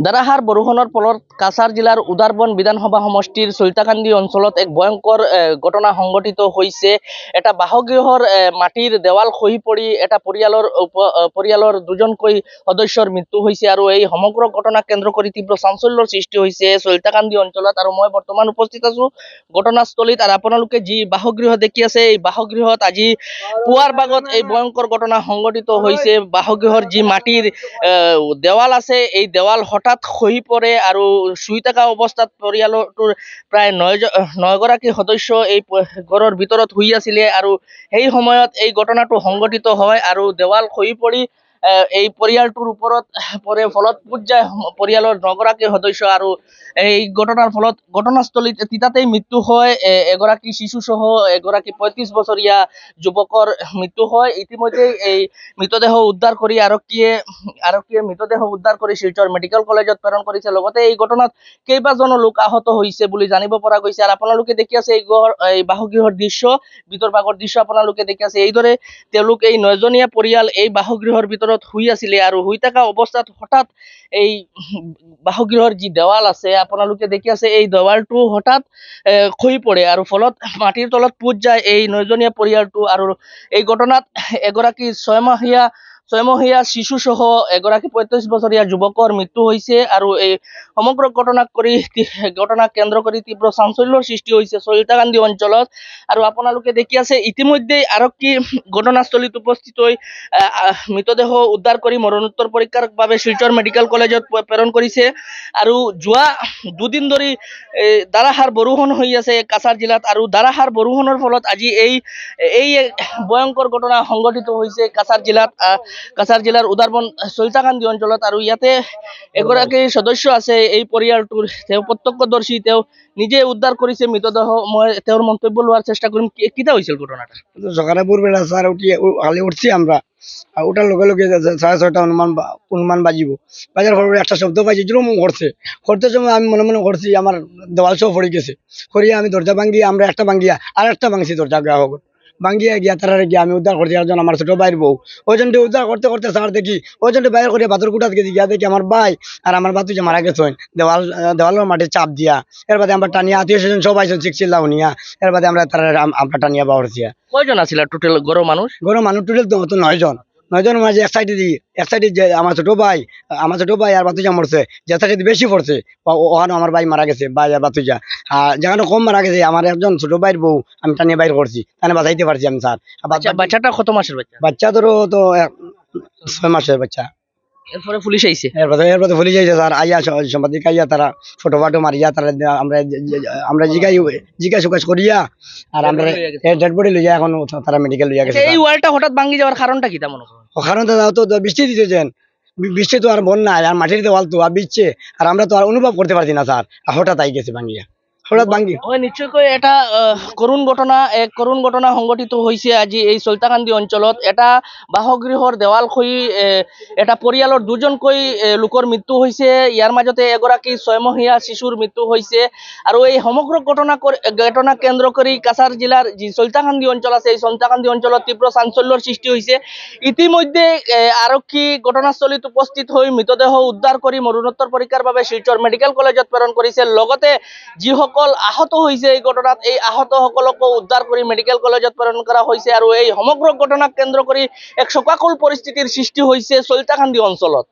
ধাৰাসাৰ বৰষুণৰ ফলত কাছাৰ জিলাৰ উদাৰবন বিধানসভা সমষ্টিৰ চৈতাকান্দি অঞ্চলত এক ভয়ংকৰ ঘটনা সংঘটিত হৈছে। এটা বাসগৃহৰ মাটিৰ দেৱাল খহি পৰি এটা পৰিয়ালৰ দুজনকৈ সদস্যৰ মৃত্যু হৈছে আৰু এই সমগ্ৰ ঘটনাক কেন্দ্ৰ কৰি তীব্ৰ চাঞ্চল্যৰ সৃষ্টি হৈছে চৈতাকান্দি অঞ্চলত। আৰু মই বৰ্তমান উপস্থিত আছো ঘটনাস্থলীত, আৰু আপোনালোকে যি বাসগৃহ দেখি আছে এই বাসগৃহত আজি পুৱাৰ ভাগত এই ভয়ংকৰ ঘটনা সংঘটিত হৈছে। বাসগৃহৰ যি মাটিৰ দেৱাল আছে এই দেৱাল হঠাৎ খহি পৰে আৰু শুই থকা অৱস্থাত পৰিয়ালটোৰ প্ৰায় ৯ গৰাকী সদস্য এই ঘৰৰ ভিতৰত শুই আছিলে আৰু সেই সময়ত এই ঘটনাটো সংঘটিত হয় আৰু দেৱাল খহি পৰি এই পৰিয়ালটোৰ ওপৰত পৰে। ফলত পৰ্যায় পৰিয়ালৰ ৯ গৰাকী সদস্য আৰু এই ঘটনাৰ ফলত ঘটনাস্থলীত তিতাতেই মৃত্যু হয়। এগৰাকী শিশুসহ এগৰাকী ৩৫ বছৰীয়া যুৱকৰ মৃত্যু হয়। ইতিমধ্যে এই মৃতদেহ উদ্ধাৰ কৰি আৰক্ষীয়ে মৃতদেহ উদ্ধাৰ কৰি শিলচৰ মেডিকেল কলেজত প্ৰেৰণ কৰিছে। লগতে এই ঘটনাত কেইবাজনো লোক আহত হৈছে বুলি জানিব পৰা গৈছে। আৰু আপোনালোকে দেখি আছে এই বাসগৃহৰ দৃশ্য, ভিতৰ ভাগৰ দৃশ্য আপোনালোকে দেখি আছে। এইদৰে তেওঁলোক এই ৯জনীয়া পৰিয়াল এই বাসগৃহৰ ভিতৰত শুই আছিলে আৰু শুই থকা অৱস্থাত হঠাৎ এই বাসগৃহৰ যি দেৱাল আছে আপোনালোকে দেখি আছে এই দেৱালটো হঠাৎ খহি পৰে আৰু ফলত মাটিৰ তলত পুত যায় এই ৯জনীয়া পৰিয়ালটো। আৰু এই ঘটনাত এগৰাকী ছয়মহীয়া শিশুসহ এগৰাকী ৩৫ বছৰীয়া যুৱকৰ মৃত্যু হৈছে আৰু এই সমগ্ৰ ঘটনাক কেন্দ্ৰ কৰি তীব্ৰ চাঞ্চল্যৰ সৃষ্টি হৈছে চৈতাকান্দি অঞ্চলত। আৰু আপোনালোকে দেখি আছে ইতিমধ্যে আৰক্ষী ঘটনাস্থলীত উপস্থিত হৈ মৃতদেহ উদ্ধাৰ কৰি মৰণোত্তৰ পৰীক্ষাৰ বাবে শিলচৰ মেডিকেল কলেজত প্ৰেৰণ কৰিছে। আৰু যোৱা দুদিন ধৰি ধাৰাসাৰ বৰষুণ হৈ আছে কাছাৰ জিলাত, আৰু ধাৰাসাৰ বৰষুণৰ ফলত আজি এই ভয়ংকৰ ঘটনা সংঘটিত হৈছে কাছাৰ জিলাৰ উদাৰবন চৈতাকান্দি অঞ্চলত। আৰু ইয়াতে এগৰাকী সদস্য আছে এই পৰিয়ালটোৰ, তেওঁ প্ৰত্যক্ষদৰ্শী, তেওঁ নিজে উদ্ধাৰ কৰিছে মৃতদেহ। মই তেওঁৰ মন্তব্য লোৱাৰ চেষ্টা কৰিম। কিটা হৈছিল ঘটনাটা? সকালে ভোরবেলা স্যার কালে উঠছি আমরা, আর ওটার লগে লগে 6:30 অনুমান বাজিব। বাজার পর একটা শব্দ পাইছি জুম করতে সময় আমি মনে মনে করছি আমার দেওয়াল সব পড়ে গেছে। করিয়া আমি দরজা ভাঙ্গিয়া আমরা একটা ভাঙ্গিয়া আর একটা ভাঙছি দরজা গ্রাহক ভাঙ্গিয়া গিয়া তারা গিয়া আমি উদ্ধার করছি। একজন আমার ছোট ভাইয়ের বউ, ওইজনটি উদ্ধার করতে করতে স্যার দেখি ওইজনটি বাইরে করিয়া বাতুর কুটাত গেছি, গিয়া দেখি আমার ভাই আর আমার বাতু যে মারা গেছেন দেওয়ালের মাঠে চাপ দিয়া। এর বাদে আমরা টানিয়া আত্মীয় স্বজন সব আইসন চিকচিল্লা উনিয়া। এর বাদে আমরা তারা আমরা টানিয়া বাড়ছি। কয়জন আছিল টোটাল গরো মানুষ? টোটাল তো 9জন। 9জনের মাঝে এক সাইডে যে আমার ছোট ভাই আর বাতুজা মরছে, যে সাইডে বেশি পড়ছে ওখানে আমার ভাই মারা গেছে, ভাই আর বাতুজা। আর যেখানে কম মারা গেছে আমার একজন ছোট ভাইয়ের বউ আমি টানিয়ে বাইর করছি, তাহলে বাঁচাইতে পারছি আমি স্যার। বাচ্চাটা কত মাসের বাচ্চা? বাচ্চা ধরো তো 6 মাসের বাচ্চা। এরপরে পুলিশ আইছে? এরপরে পুলিশ আইছে স্যার। আইয়া সাংবাদিক আইয়া তারা ফটো মারিয়া তারা আমরা জিজ্ঞাসা করিয়া আর আমরা ডেড বডি লইয়া এখন তারা মেডিকেল লইয়া গেছে। এই ওয়ালটা হঠাৎ ভাঙি যাওয়ার কারণটা কি তেমন? কারণ তো বৃষ্টি দিতেছেন, বৃষ্টি তো আর বন্যা আর মাটির দেওয়াল তো আর বিচ্ছে, আর আমরা তো আর অনুভব করতে পারছি না স্যার। হঠাৎ আই গেছে ভাঙিয়া, হঠাৎ ভাঙ্গি। নিশ্চয়কৈ এটা করুণ ঘটনা সংঘটিত হৈছে আজি এই চৈতাকান্দি অঞ্চলত। এটা বাসগৃহৰ দেৱাল খহি এটা পৰিয়ালৰ দুজনকৈ লোকৰ মৃত্যু হৈছে। ইয়াৰ মাজতে এগৰাকী 6মহীয়া শিশুৰ মৃত্যু হৈছে। আৰু এই সমগ্ৰ ঘটনা কেন্দ্ৰ কৰি কাছাৰ জিলাৰ যি চৈতাকান্দি অঞ্চল আছে এই চৈতাকান্দি অঞ্চলত তীব্ৰ চাঞ্চল্যৰ সৃষ্টি হৈছে। ইতিমধ্যে আৰক্ষী ঘটনাস্থলীত উপস্থিত হৈ মৃতদেহ উদ্ধাৰ কৰি মৰণোত্তৰ পৰীক্ষাৰ বাবে শিলচৰ মেডিকেল কলেজত প্ৰেৰণ কৰিছে। লগতে যিসকল আহত হৈছে এই ঘটনাত এই আহতসকলকো উদ্ধাৰ কৰি মেডিকেল কলেজত প্ৰেৰণ কৰা হৈছে। আৰু এই সমগ্ৰ ঘটনাক কেন্দ্ৰ কৰি এক শোকাকুল পৰিস্থিতিৰ সৃষ্টি হৈছে চৈতাকান্দি অঞ্চলত।